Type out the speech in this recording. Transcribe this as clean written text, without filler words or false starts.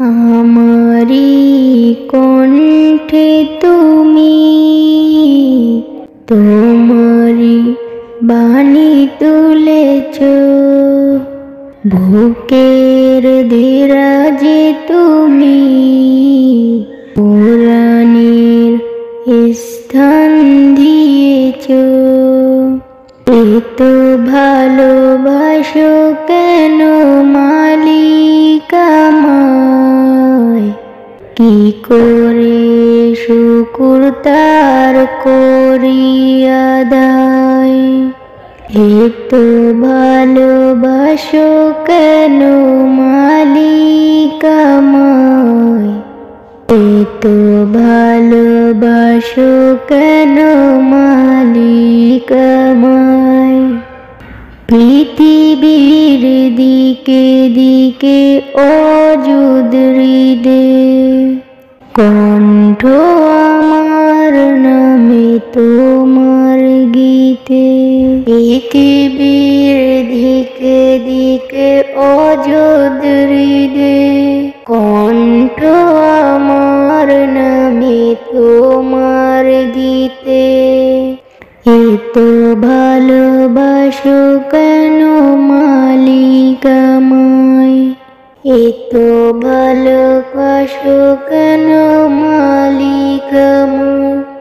আমারি কণ্ঠে তুমি তোমারি বাণী তুলেছ, বুকের ধীরাজে তুমি পুরাণের স্থান দিয়েছ। এত ভালোবাসো কেন মালিক আমায়, কি করে শুকুর তার করি আদায়। এত ভালোবাসো কেন মালিক আমায়, এত ভালোবাসো কেন মালিক আমায়। পৃথিবীর দিকে দিকে অযুদ হৃদে কণ্ঠ আমার নামে তোমার গীতে। পৃথিবীর দিকে দিকে অযুদ হৃদে কণ্ঠ আমার নামে তোমার গীতে। এত ভালোবাসো কেন মালিক আমায়, এত ভালোবাসো কেন মালিক আমায়।